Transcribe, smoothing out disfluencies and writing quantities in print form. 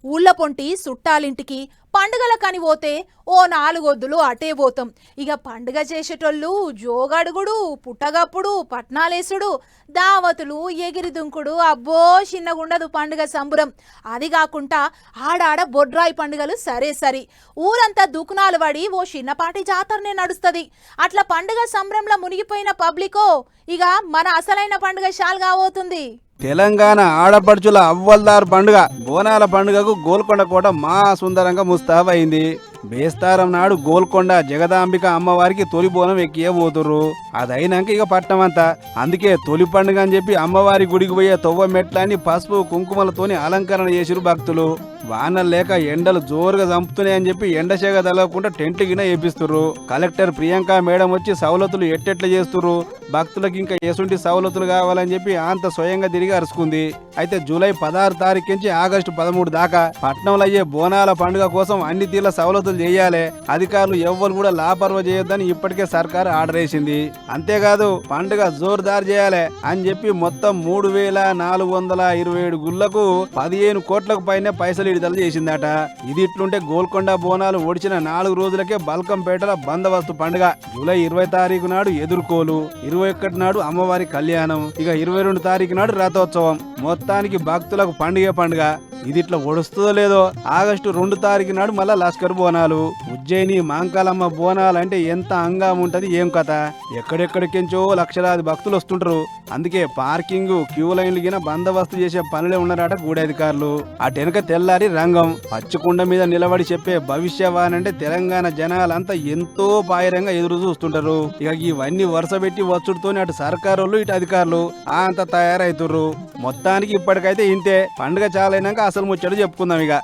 ఊళ్ళ పొంటి సుట్టాలింటికి పండుగలకని పోతే ఓ నాలుగొద్దులు అటే పోతాం. ఇక పండుగ చేసేటోళ్ళు జోగడుగుడు, పుట్టగప్పుడు, పట్నాలేసుడు, దావతులు, ఎగిరి దుంకుడు, అబ్బో చిన్నగుండదు పండుగ సంబురం. అది కాకుండా ఆడాడ బొడ్రాయి పండుగలు సరే సరి ఊరంతా దుకునాలు పడి ఓ చిన్నపాటి జాతరనే నడుస్తుంది. అట్లా పండుగ సంబరంలో మునిగిపోయిన పబ్లికో ఇక మన అసలైన పండుగ షాల్ కాబోతుంది. తెలంగాణ ఆడపడుచుల అవ్వల్దార్ పండుగ బోనాల పండుగకు గోల్కొండ కోట మా సుందరంగా ముస్తాబైంది. బేస్తారం నాడు గోల్కొండ జగదాంబిక అమ్మవారికి తొలి బోనం ఎక్కియబోతుర్రు. అదైనాక ఇక పట్నం అంతా. అందుకే తొలి పండుగ అని చెప్పి అమ్మవారి గుడికి పోయే తొవ్వ మెట్లని పసుపు కుంకుమలతోని అలంకరణ చేసిరు భక్తులు. వానలు లేక ఎండలు జోరుగా చంపుతున్నాయని చెప్పి ఎండసేగ తలగకుండా టెంట్లు గిన వేపిస్తుర్రు. కలెక్టర్ ప్రియాంక మేడం వచ్చి సవలతులు ఎట్టెట్ల చేస్తుర్రు, భక్తులకు ఇంకా ఎసుంటి సవలతులు కావాలని చెప్పి అంత స్వయంగా తిరిగి అరుచుకుంది. అయితే జూలై 16 తారీఖు నుంచి ఆగస్టు 13 దాకా పట్నంలో అయ్యే బోనాల పండుగ కోసం అన్ని తీర్ల సవలతులు చేయాలి. అధికారులు ఎవ్వరు కూడా లాపర్వ చేయొద్దని ఇప్పటికే సర్కారు ఆర్డర్ వేసింది. అంతేకాదు పండుగ జోరుదారు చేయాలి అని చెప్పి మొత్తం 3427 గుళ్లకు 15 కోట్లకు పైనే పైసలు విడుదల చేసిందట. ఇది ఇట్లుంటే గోల్కొండ బోనాలు ఒడిచిన 4 రోజులకే బల్కంపేటల బందోబస్తు పండుగ. జూలై 20 తారీఖు నాడు ఎదుర్కోలు, 21 నాడు అమ్మవారి కళ్యాణం, ఇక 22 తారీఖు నాడు రథోత్సవం. మొత్తానికి భక్తులకు పండుగ. ఇది ఇట్లా ఒడుస్తుందో లేదో ఆగస్టు 2 తారీఖు నాడు మళ్ళా లష్కర్ బోనాలు. ఉజ్జయిని మాంకాలమ్మ బోనాలు అంటే ఎంత అంగం ఉంటది ఏం కథ. ఎక్కడెక్కడికెంచో లక్షలాది భక్తులు వస్తుంటారు. అందుకే పార్కింగ్, క్యూ లైన్లు గిన బందోబస్తు చేసే పనులే ఉన్నారట గూడి అధికారులు. అటెనక తెల్లారి రంగం పచ్చికుండ మీద నిలబడి చెప్పే భవిష్యవాణి అంటే తెలంగాణ జనాలంతా ఎంతో పాయరంగా ఎదురు చూస్తుంటారు. ఇక ఇవన్నీ వరుస పెట్టి వచ్చుడుతోని అటు సర్కారోళ్ళు ఇటు అధికారులు అంత తయారైతుర్రు. మొత్తానికి ఇప్పటికైతే ఇంతే. పండుగ చాలైనాక అసలు ముచ్చట చెప్పుకుందాం ఇక.